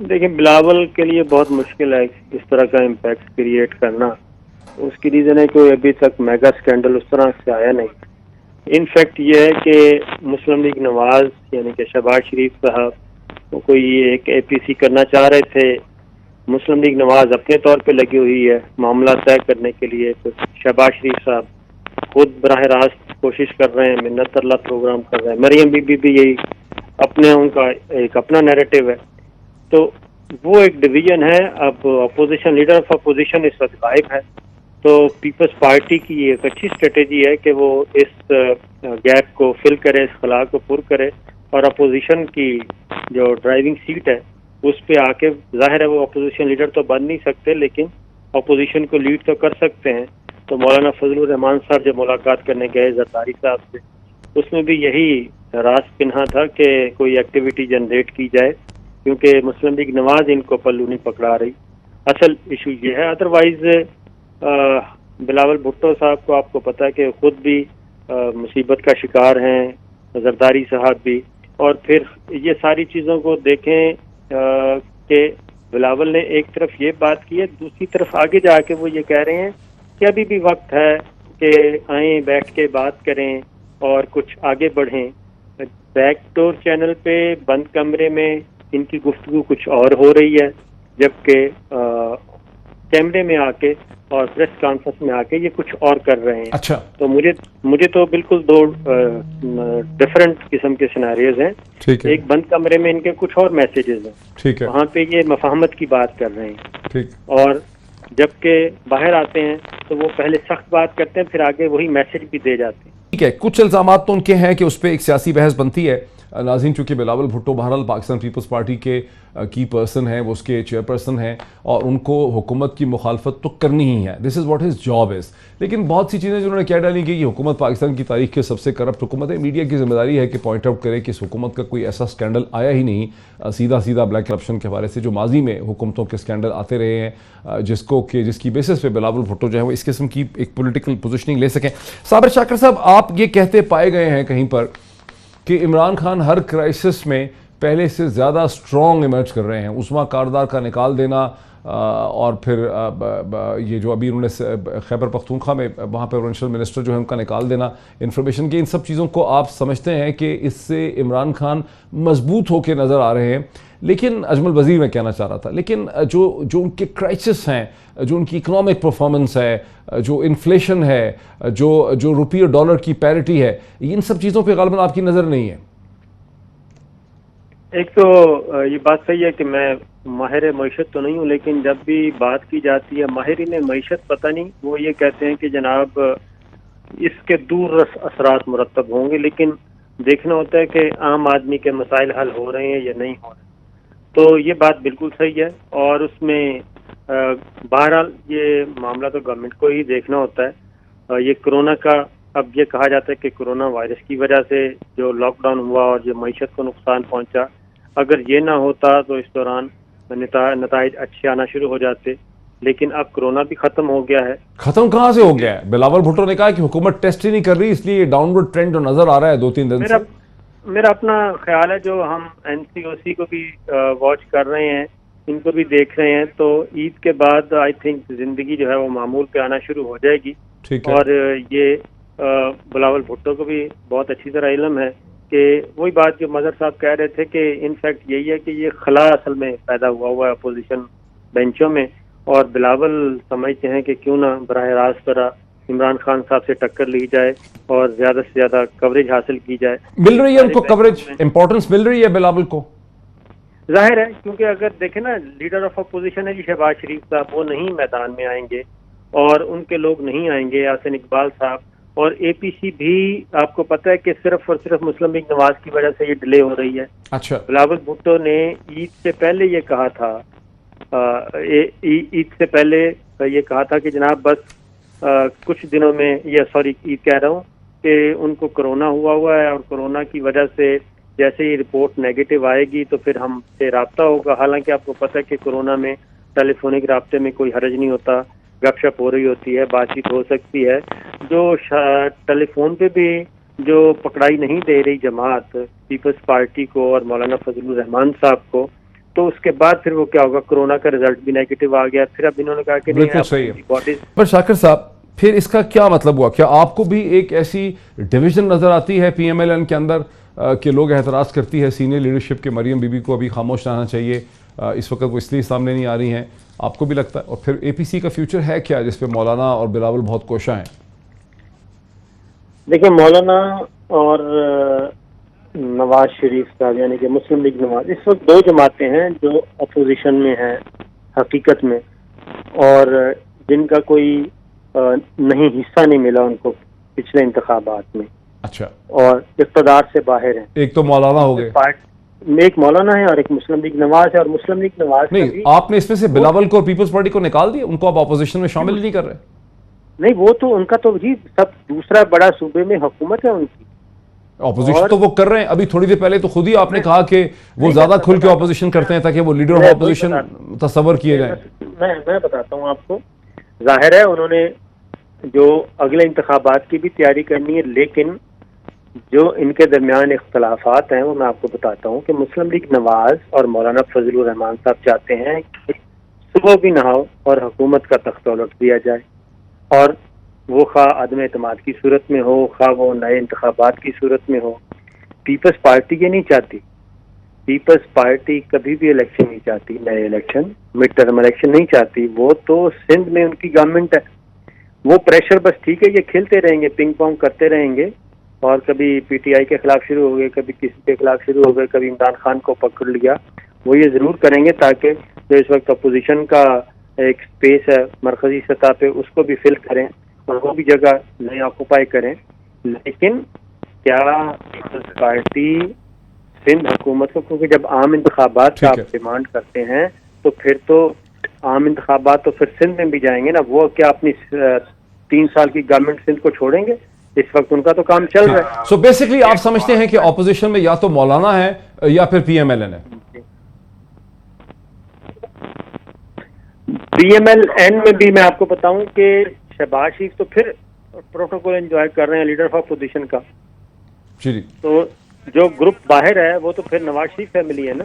دیکھیں بلاول کے لیے بہت مشکل ہے اس طرح کا امپیکٹ کریٹ کرنا. اس کی ریزن ہے کہ ابھی تک میگا اسکینڈل اس طرح سے آیا نہیں. ان فیکٹ یہ ہے کہ مسلم لیگ نواز یعنی کہ شہباز شریف صاحب کوئی ایک اے پی سی کرنا چاہ رہے تھے. مسلم لیگ نواز اپنے طور پہ لگی ہوئی ہے معاملہ طے کرنے کے لیے. تو شہباز شریف صاحب خود براہ راست کوشش کر رہے ہیں, منت اللہ پروگرام کر رہے ہیں. مریم بی بی بھی یہی ان کا ایک اپنا نیریٹو ہے. تو وہ ایک ڈویژن ہے. اب اپوزیشن لیڈر آف اپوزیشن اس وقت غائب ہے, تو پیپلز پارٹی کی ایک اچھی اسٹریٹجی ہے کہ وہ اس گیپ کو فل کرے, اس خلا کو پر کرے, اور اپوزیشن کی جو ڈرائیونگ سیٹ ہے اس پہ آ کے, ظاہر ہے وہ اپوزیشن لیڈر تو بن نہیں سکتے لیکن اپوزیشن کو لیڈ تو کر سکتے ہیں. تو مولانا فضل الرحمان صاحب جب ملاقات کرنے گئے زرداری صاحب سے, اس میں بھی یہی راز پنہا تھا کہ کوئی ایکٹیویٹی جنریٹ کی جائے, کیونکہ مسلم لیگ نواز ان کو پلو نہیں پکڑا رہی. اصل ایشو یہ ہے. ادروائز بلاول بھٹو صاحب کو آپ کو پتہ ہے کہ خود بھی مصیبت کا شکار ہیں, زرداری صاحب بھی. اور پھر یہ ساری چیزوں کو دیکھیں کہ بلاول نے ایک طرف یہ بات کی ہے, دوسری طرف آگے جا کے وہ یہ کہہ رہے ہیں کہ ابھی بھی وقت ہے کہ آئیں بیٹھ کے بات کریں اور کچھ آگے بڑھیں. بیک ڈور چینل پہ بند کمرے میں ان کی گفتگو کچھ اور ہو رہی ہے, جبکہ کیمرے میں آ کے اور پریس کانفرنس میں آ کے یہ کچھ اور کر رہے ہیں. اچھا, تو مجھے تو بالکل دو ڈفرنٹ قسم کے سیناریوز ہیں. ایک بند کمرے میں ان کے کچھ اور میسیجز ہیں, وہاں پہ یہ مفاہمت کی بات کر رہے ہیں, اور جبکہ باہر آتے ہیں تو وہ پہلے سخت بات کرتے ہیں, پھر آگے وہی میسیج بھی دے جاتے ہیں. ٹھیک ہے, کچھ الزامات تو ان کے ہیں کہ اس پہ ایک سیاسی بحث بنتی ہے. ناظرین, چونکہ بلاول بھٹو بہرحال پاکستان پیپلز پارٹی کے کی پرسن ہیں, وہ اس کے چیئرپرسن ہیں, اور ان کو حکومت کی مخالفت تو کرنی ہی ہے. This is what his job is. لیکن بہت سی چیزیں جنہوں نے کیا ڈالی کہ یہ حکومت پاکستان کی تاریخ کے سب سے کرپٹ حکومت ہے. میڈیا کی ذمہ داری ہے کہ پوائنٹ آؤٹ کرے کہ اس حکومت کا کوئی ایسا اسکینڈل آیا ہی نہیں سیدھا بلیک کرپشن کے حوالے سے, جو ماضی میں حکومتوں کے اسکینڈل آتے رہے ہیں, جس کی بیسس پہ بلاول بھٹو جو ہے وہ اس قسم کی ایک پولیٹیکل پوزیشننگ لے سکیں. صابر شاکر صاحب, آپ یہ کہتے پائے گئے ہیں کہیں پر کہ عمران خان ہر کرائسس میں پہلے سے زیادہ سٹرونگ ایمرج کر رہے ہیں. عثمان کاردار کا نکال دینا, اور پھر یہ جو ابھی انہوں نے خیبر پختونخوا میں وہاں پہ پروونشل منسٹر جو ہے ان کا نکال دینا انفارمیشن کے, ان سب چیزوں کو آپ سمجھتے ہیں کہ اس سے عمران خان مضبوط ہو کے نظر آ رہے ہیں. لیکن اجمل وزیر میں کہنا چاہ رہا تھا, لیکن جو ان کے کرائسس ہیں, جو ان کی اکنامک پرفارمنس ہے, جو انفلیشن ہے, جو روپی اور ڈالر کی پیرٹی ہے, ان سب چیزوں پہ غالباً آپ کی نظر نہیں ہے. ایک تو یہ بات صحیح ہے کہ میں ماہر معیشت تو نہیں ہوں, لیکن جب بھی بات کی جاتی ہے ماہرین معیشت پتہ نہیں وہ یہ کہتے ہیں کہ جناب اس کے دور اثرات مرتب ہوں گے, لیکن دیکھنا ہوتا ہے کہ عام آدمی کے مسائل حل ہو رہے ہیں یا نہیں ہو رہے. تو یہ بات بالکل صحیح ہے, اور اس میں بہرحال یہ معاملہ تو گورنمنٹ کو ہی دیکھنا ہوتا ہے. یہ کرونا کا, اب یہ کہا جاتا ہے کہ کرونا وائرس کی وجہ سے جو لاک ڈاؤن ہوا اور جو معیشت کو نقصان پہنچا, اگر یہ نہ ہوتا تو اس دوران نتائج اچھے آنا شروع ہو جاتے. لیکن اب کرونا بھی ختم ہو گیا ہے. ختم کہاں سے ہو گیا ہے؟ بلاول بھٹو نے کہا کہ حکومت ٹیسٹ ہی نہیں کر رہی, اس لیے یہ ڈاؤن ورڈ ٹرینڈ جو نظر آ رہا ہے 2-3 دن سے. میرا اپنا خیال ہے, جو ہم این سی او سی کو بھی واچ کر رہے ہیں, ان کو بھی دیکھ رہے ہیں, تو عید کے بعد آئی تھنک زندگی جو ہے وہ معمول پہ آنا شروع ہو جائے گی. اور یہ بلاول بھٹو کو بھی بہت اچھی طرح علم ہے کہ وہی بات جو مظہر صاحب کہہ رہے تھے کہ انفیکٹ یہی ہے کہ یہ خلا اصل میں پیدا ہوا ہے اپوزیشن بینچوں میں, اور بلاول سمجھتے ہیں کہ کیوں نہ براہ راست طرح عمران خان صاحب سے ٹکر لی جائے اور زیادہ سے زیادہ کوریج حاصل کی جائے. مل رہی ہے ان کو کوریج, امپورٹنس مل رہی ہے بلاول کو, ظاہر ہے, کیونکہ اگر دیکھیں نا لیڈر آف اپوزیشن ہے جی شہباز شریف صاحب, وہ نہیں میدان میں آئیں گے اور ان کے لوگ نہیں آئیں گے, یاسین اقبال صاحب, اور اے پی سی بھی آپ کو پتہ ہے کہ صرف اور صرف مسلم لیگ نواز کی وجہ سے یہ ڈیلے ہو رہی ہے. اچھا, بلاول بھٹو نے عید سے پہلے یہ کہا تھا, عید سے پہلے یہ کہا تھا کہ جناب بس کچھ دنوں میں, عید کہہ رہا ہوں, کہ ان کو کرونا ہوا ہے اور کرونا کی وجہ سے جیسے ہی رپورٹ نیگیٹو آئے گی تو پھر ہم سے رابطہ ہوگا. حالانکہ آپ کو پتہ ہے کہ کرونا میں ٹیلی فونک رابطے میں کوئی حرج نہیں ہوتا, گپ شپ ہو رہی ہوتی ہے, بات چیت ہو سکتی ہے. جو ٹیلی فون پہ بھی جو پکڑائی نہیں دے رہی جماعت پیپلز پارٹی کو اور مولانا فضل الرحمان صاحب کو, تو اس کے بعد پھر وہ کیا ہوگا, کورونا کا رزلٹ بھی نیگیٹو آ گیا, پھر اب انہوں نے کہا کہ بالکل صحیح ہے. باڈیز. پر شاکر صاحب پھر اس کا کیا مطلب ہوا؟ کیا آپ کو بھی ایک ایسی ڈویژن نظر آتی ہے پی ایم ایل این کے اندر کہ لوگ اعتراض کرتی ہے سینئر لیڈرشپ کے مریم بی بی کو ابھی خاموش رہنا چاہیے, اس وقت وہ اس لیے سامنے نہیں آ رہی ہیں, آپ کو بھی لگتا ہے؟ اور پھر اے پی سی کا فیوچر ہے کیا جس پہ مولانا اور بلاول بہت کوشاں ہیں؟ دیکھیں, مولانا اور نواز شریف صاحب یعنی کہ مسلم لیگ نواز, اس وقت دو جماعتیں ہیں جو اپوزیشن میں ہیں حقیقت میں, اور جن کا کوئی نہیں حصہ نہیں ملا ان کو پچھلے انتخابات میں. اچھا, اور اقتدار سے باہر ہیں. ایک تو مولانا ہو گئے, ایک مولانا ہے اور ایک مسلم لیگ نواز ہے, اور مسلم لیگ نواز نہیں آپ نے اس میں سے بلاول کو اور پیپلز پارٹی کو نکال دیا, ان کو آپ اپوزیشن میں شامل نہیں کر رہے؟ نہیں, وہ تو ان کا تو جی سب دوسرا بڑا صوبے میں حکومت ہے ان کی. اپوزیشن تو وہ کر رہے ہیں, ابھی تھوڑی دیر پہلے تو خود ہی آپ نے کہا کہ وہ زیادہ کھل کے اپوزیشن کرتے ہیں تاکہ وہ لیڈر آف اپوزیشن تصور کیے جائیں. میں بتاتا ہوں آپ کو, ظاہر ہے انہوں نے جو اگلے انتخابات کی بھی تیاری کرنی ہے, لیکن جو ان کے درمیان اختلافات ہیں وہ میں آپ کو بتاتا ہوں کہ مسلم لیگ نواز اور مولانا فضل الرحمان صاحب چاہتے ہیں کہ صبح بھی نہ ہو اور حکومت کا تخت الٹ دیا جائے, اور وہ خواہ عدم اعتماد کی صورت میں ہو, خواہ وہ نئے انتخابات کی صورت میں ہو. پیپلز پارٹی یہ نہیں چاہتی, پیپلز پارٹی کبھی بھی الیکشن نہیں چاہتی, نئے الیکشن, مڈ ٹرم الیکشن نہیں چاہتی. وہ تو سندھ میں ان کی گورنمنٹ ہے, وہ پریشر بس ٹھیک ہے, یہ کھیلتے رہیں گے, پنگ پونگ کرتے رہیں گے, اور کبھی پی ٹی آئی کے خلاف شروع ہو گئے, کبھی کسی کے خلاف شروع ہو گئے, کبھی عمران خان کو پکڑ لیا. وہ یہ ضرور کریں گے تاکہ جو اس وقت اپوزیشن کا ایک اسپیس ہے مرکزی سطح پہ اس کو بھی فل کریں اور وہ بھی جگہ نئے آکوپائی کریں. لیکن کیا پیپلز پارٹی سندھ حکومت کو, کیونکہ جب عام انتخابات کا آپ ڈیمانڈ کرتے ہیں تو پھر تو عام انتخابات تو پھر سندھ میں بھی جائیں گے نا. وہ کیا اپنی 3 سال کی گورنمنٹ سندھ کو چھوڑیں گے؟ اس وقت ان کا تو کام چل رہا ہے. سو بیسکلی آپ سمجھتے ہیں کہ اپوزیشن میں یا تو مولانا ہے یا پھر پی ایم ایل این ہے؟ پی ایم ایل این میں بھی میں آپ کو بتاؤں کہ شہباز شریف تو پھر پروٹوکول انجوائے کر رہے ہیں لیڈر آف اپوزیشن کا. جی, تو جو گروپ باہر ہے وہ تو پھر نواز شریف فیملی ہے نا,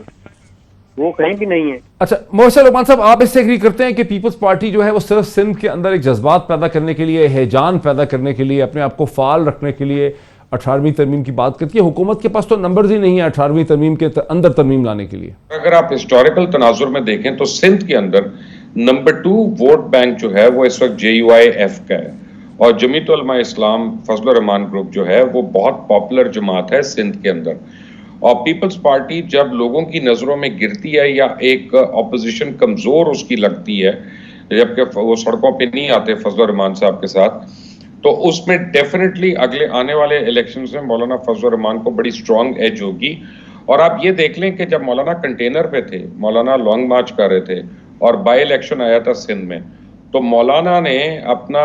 وہ کہیں بھی نہیں ہے. اچھا محسن لقمان صاحب, آپ اس سے ایگری کرتے ہیں کہ پیپلز پارٹی جو ہے وہ صرف سندھ کے اندر ایک جذبات پیدا کرنے کے لیے, ہیجان پیدا کرنے کے لیے, اپنے آپ کو فعال رکھنے کے لیے 18ویں ترمیم کی بات کرتی ہے؟ حکومت کے پاس تو نمبرز ہی نہیں ہے 18ویں ترمیم کے اندر ترمیم لانے کے لیے. اگر آپ ہسٹوریکل تناظر میں دیکھیں تو سندھ کے اندر نمبر 2 ووٹ بینک جو ہے وہ اس وقت JUIF کا ہے, اور جمعیت علماء اسلام فضل الرحمان گروپ جو ہے وہ بہت پاپولر جماعت ہے سندھ کے اندر. اور پیپلز پارٹی جب لوگوں کی نظروں میں گرتی ہے یا ایک اپوزیشن کمزور اس کی لگتی ہے, جبکہ وہ سڑکوں پہ نہیں آتے فضل الرحمان صاحب کے ساتھ, تو اس میں ڈیفینیٹلی اگلے آنے والے الیکشنز میں مولانا فضل الرحمان کو بڑی سٹرونگ ایج ہوگی. اور آپ یہ دیکھ لیں کہ جب مولانا کنٹینر پہ تھے, مولانا لانگ مارچ کر رہے تھے اور بائی الیکشن آیا تھا سندھ میں, تو مولانا نے اپنا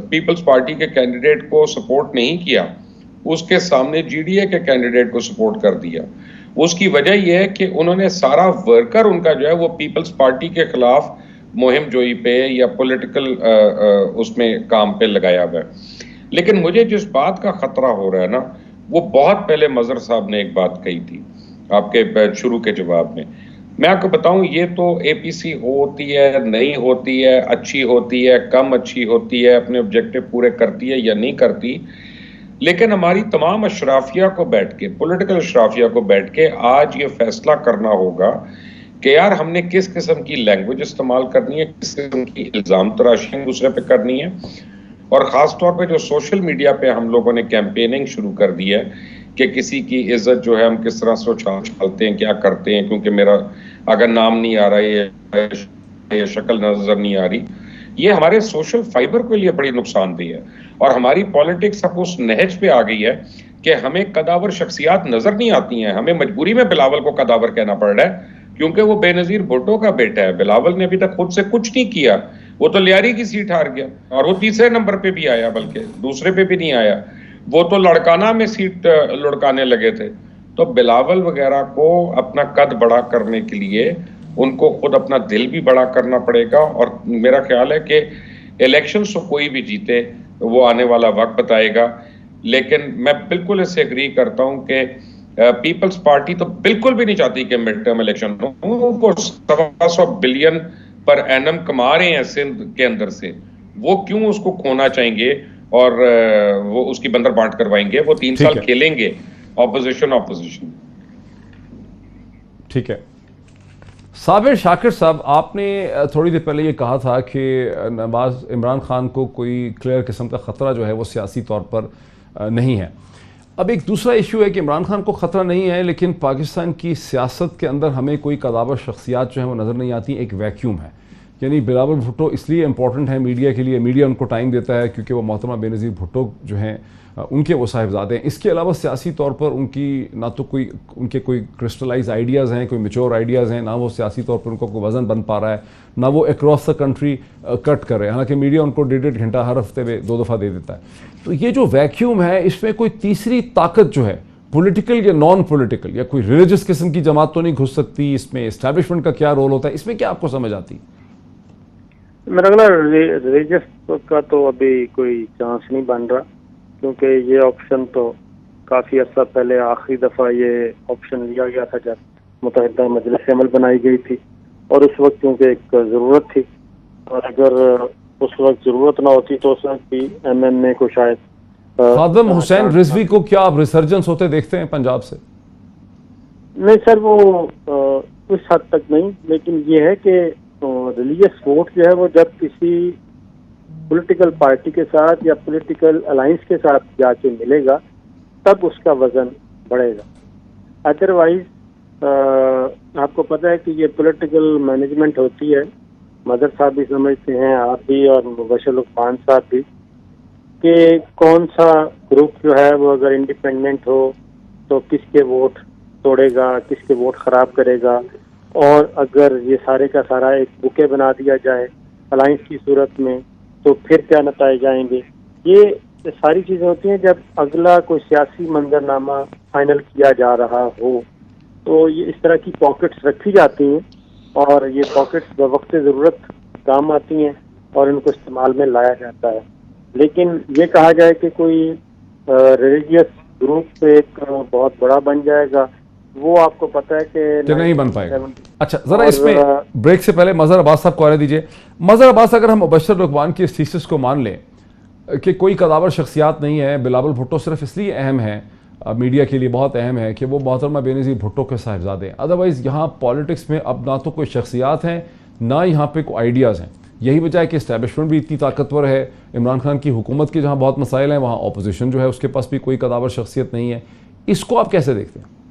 پیپلز پارٹی کے کینڈیڈیٹ کو سپورٹ نہیں کیا, اس کے سامنے GDA کے کینڈیڈیٹ کو سپورٹ کر دیا. اس کی وجہ یہ ہے کہ انہوں نے سارا ورکر ان کا جو ہے وہ پیپلز پارٹی کے خلاف مہم جوئی پہ یا پولیٹیکل اس میں کام پہ لگایا ہوا ہے. لیکن مجھے جس بات کا خطرہ ہو رہا ہے نا, وہ بہت پہلے مظہر صاحب نے ایک بات کہی تھی آپ کے شروع کے جواب میں آپ کو بتاؤں, یہ تو APC ہوتی ہے نہیں ہوتی ہے, اچھی ہوتی ہے کم اچھی ہوتی ہے, اپنے آبجیکٹو پورے کرتی ہے یا نہیں کرتی, لیکن ہماری تمام اشرافیہ کو بیٹھ کے, پولیٹیکل اشرافیہ کو بیٹھ کے آج یہ فیصلہ کرنا ہوگا کہ یار ہم نے کس قسم کی لینگویج استعمال کرنی ہے, کس قسم کی الزام تراشی دوسرے پہ کرنی ہے. اور خاص طور پہ جو سوشل میڈیا پہ ہم لوگوں نے کیمپیننگ شروع کر دی ہے کہ کسی کی عزت جو ہے ہم کس طرح سے اچھالتے ہیں, کیا کرتے ہیں, کیونکہ میرا اگر نام نہیں آ رہا ہے یا شکل نظر نہیں آ رہی, یہ ہمارے سوشل فائبر کے لیے بڑی نقصان دہ ہے. اور ہماری پالیٹکس اب اس نہج پہ آ گئی ہے کہ ہمیں قداور شخصیات نظر نہیں آتی ہیں, ہمیں مجبوری میں بلاول کو قداور کہنا پڑ رہا ہے کیونکہ وہ بے نظیر بھٹو کا بیٹا ہے. بلاول نے ابھی تک خود سے کچھ نہیں کیا, وہ تو لیاری کی سیٹ ہار گیا, اور وہ تیسرے نمبر پہ بھی آیا, بلکہ دوسرے پہ بھی نہیں آیا, وہ تو لڑکانہ میں سیٹ لڑکانے لگے تھے. تو بلاول وغیرہ کو اپنا قد بڑا کرنے کے لیے ان کو خود اپنا دل بھی بڑا کرنا پڑے گا. اور میرا خیال ہے کہ الیکشنز تو کوئی بھی جیتے وہ آنے والا وقت بتائے گا, لیکن میں بالکل اس سے اگری کرتا ہوں کہ پیپلز پارٹی تو بالکل بھی نہیں چاہتی کہ مڈ ٹرم الیکشن ہو. وہ 125 بلین پر اینم کما رہے ہیں سندھ کے اندر سے, وہ کیوں اس کو کھونا چاہیں گے اور وہ اس کی بندر بانٹ کروائیں گے. وہ 3 سال کھیلیں گے اپوزیشن. ٹھیک ہے. صابر شاکر صاحب, آپ نے تھوڑی دیر پہلے یہ کہا تھا کہ عمران خان کو کوئی کلیئر قسم کا خطرہ جو ہے وہ سیاسی طور پر نہیں ہے. اب ایک دوسرا ایشو ہے کہ عمران خان کو خطرہ نہیں ہے, لیکن پاکستان کی سیاست کے اندر ہمیں کوئی قدابر شخصیات جو ہیں وہ نظر نہیں آتی. ایک ویکیوم ہے. یعنی بلاول بھٹو اس لیے امپورٹنٹ ہے میڈیا کے لیے, میڈیا ان کو ٹائم دیتا ہے کیونکہ وہ محترمہ بے نظیر بھٹو جو ہیں ان کے وہ صاحبزادے ہیں. اس کے علاوہ سیاسی طور پر ان کی نہ تو کوئی ان کے کوئی کرسٹلائز آئیڈیاز ہیں, کوئی میچور آئیڈیاز ہیں, نہ وہ سیاسی طور پر ان کو کوئی وزن بن پا رہا ہے, نہ وہ اکراس دا کنٹری کٹ کر رہے ہیں. حالانکہ میڈیا ان کو 1.5 گھنٹہ ہر ہفتے میں 2 دفعہ دے دیتا ہے. تو یہ جو ویکیوم ہے, اس میں کوئی تیسری طاقت جو ہے پولیٹیکل یا نان پولیٹیکل یا کوئی ریلیجس قسم کی جماعت تو نہیں گھس سکتی اس میں؟ اسٹیبلشمنٹ کا کیا رول ہوتا ہے اس میں, کیا آپ کو سمجھ آتی؟ میرا ریلیجس کا تو ابھی کوئی چانس نہیں بن رہا, کیونکہ یہ آپشن تو کافی عرصہ پہلے آخری دفعہ یہ آپشن لیا گیا تھا جب متحدہ مجلس عمل بنائی گئی تھی, اور اس وقت کیونکہ ایک ضرورت تھی, اور اگر اس وقت ضرورت نہ ہوتی تو اس وقت بھی MMA کو شاید خادم حسین رضوی کو کیا آپ ریسرجنس ہوتے دیکھتے ہیں پنجاب سے؟ نہیں سر, وہ اس حد تک نہیں, لیکن یہ ہے کہ ریلیجس ووٹ جو ہے وہ جب کسی پولیٹیکل پارٹی کے ساتھ یا پولیٹیکل الائنس کے ساتھ جا کے ملے گا تب اس کا وزن بڑھے گا. ادروائز آپ کو پتہ ہے کہ یہ پولیٹیکل مینجمنٹ ہوتی ہے, مدر صاحب بھی سمجھتے ہیں, آپ بھی اور مبشر الرحمان صاحب بھی, کہ کون سا گروپ جو ہے وہ اگر انڈیپینڈنٹ ہو تو کس کے ووٹ توڑے گا, کس کے ووٹ خراب کرے گا, اور اگر یہ سارے کا سارا ایک بکے بنا دیا جائے الائنس کی صورت میں تو پھر کیا نتائج آئیں گے. یہ ساری چیزیں ہوتی ہیں جب اگلا کوئی سیاسی منظرنامہ فائنل کیا جا رہا ہو, تو یہ اس طرح کی پاکٹس رکھی جاتی ہیں, اور یہ پاکٹس بوقت ضرورت کام آتی ہیں اور ان کو استعمال میں لایا جاتا ہے. لیکن یہ کہا جائے کہ کوئی ریلیجیس گروپ ایک بہت بڑا بن جائے گا, وہ آپ کو پتہ ہے کہ نہیں بن پائے گا. اچھا, ذرا اس میں بریک سے پہلے مظہر عباس صاحب کو آنے دیجئے. مظہر عباس, اگر ہم مبشر الرحمان کی اس تھیسس کو مان لیں کہ کوئی قداور شخصیات نہیں ہے, بلاول بھٹو صرف اس لیے اہم ہے, میڈیا کے لیے بہت اہم ہے کہ وہ محترمہ بے نظیر بھٹو کے صاحبزادے ہیں, ادروائز یہاں پالیٹکس میں اب نہ تو کوئی شخصیات ہیں نہ یہاں پہ کوئی آئیڈیاز ہیں. یہی وجہ ہے کہ اسٹیبلشمنٹ بھی اتنی طاقتور ہے, عمران خان کی حکومت کے جہاں بہت مسائل ہیں وہاں اپوزیشن جو ہے اس کے پاس بھی کوئی قداور شخصیت نہیں ہے. اس کو آپ کیسے دیکھتے ہیں؟